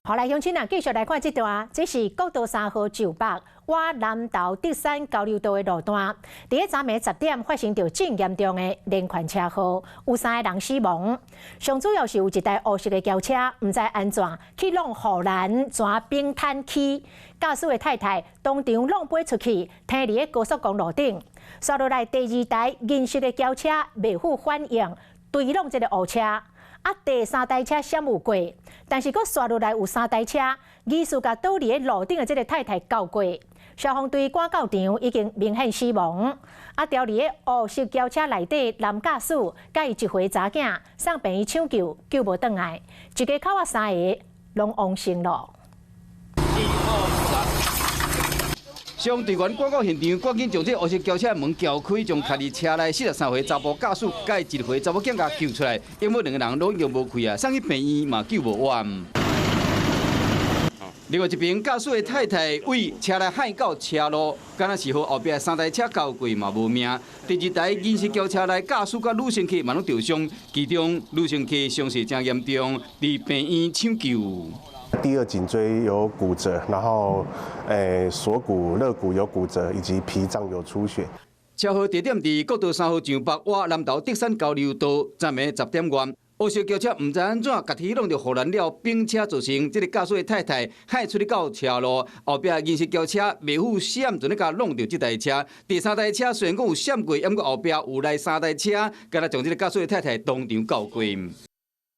好，来乡亲啊，继续来看这段，这是国道3号就北往南投德山交流道的路段，伫个昨暝10点发生着真严重的连环车祸，有3个人死亡。上主要是有一台黑色的轿车，唔知安怎去弄护栏转冰滩起，驾驶的太太当场弄飞出去，停伫个高速公路顶。刷落来第二台银色的轿车未负反应，追弄这个黑车。 第3台车闪有过，但是佫刷落来有3台车，疑似甲倒伫个路顶的这个太太交过。消防队赶到场已经明显死亡。掉伫个黑色轿车内底男驾驶，甲伊一回查囝送病院抢救，救无倒来。一家口3个拢亡生咯。 消防队员赶到现场，赶紧将这黑色轿车门撬开，将卡伫车内43岁查甫驾驶甲伊1岁查某囝甲救出来，因为2个人拢用无开啊，送去病院嘛救无完。另外一边驾驶的太太为车内害到车路，敢若是和后壁3台车交过嘛无命。第2台银色轿车内驾驶甲女乘客嘛拢受伤，其中女乘客伤势真严重，伫病院抢救。 第2颈椎有骨折，然后锁骨、肋骨有骨折，以及脾脏有出血。车祸地点伫国道3号上北往南投德山交流道，昨暝10点外，黑色轿车唔知安怎，家己弄着护栏了，并且造成这个驾驶的太太害出去到车路，后壁银色轿车未负闪，就咧甲弄着这台车。第3台车虽然讲有闪过，不过后壁有来3台车，敢若将这个驾驶的太太当场交过。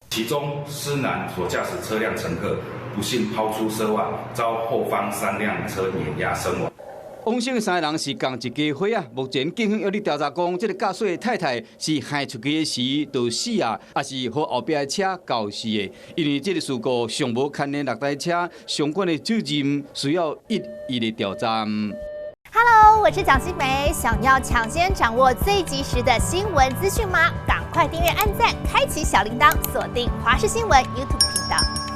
其中施男所驾驶车辆乘客不幸抛出车外，遭后方3辆车碾压身亡。亡生的3个人是共一家伙啊！目前警方要咧调查讲，这个驾驶的太太是害出去的时就死啊，还是和后壁的车搞死的？因为这个事故尚无牵连6台车，相关的责任需要一一的调查。Hello， 我是蒋欣梅。想要抢先掌握最及时的新闻资讯吗？赶快订阅、按赞、开启小铃铛，锁定华视新闻 YouTube 频道。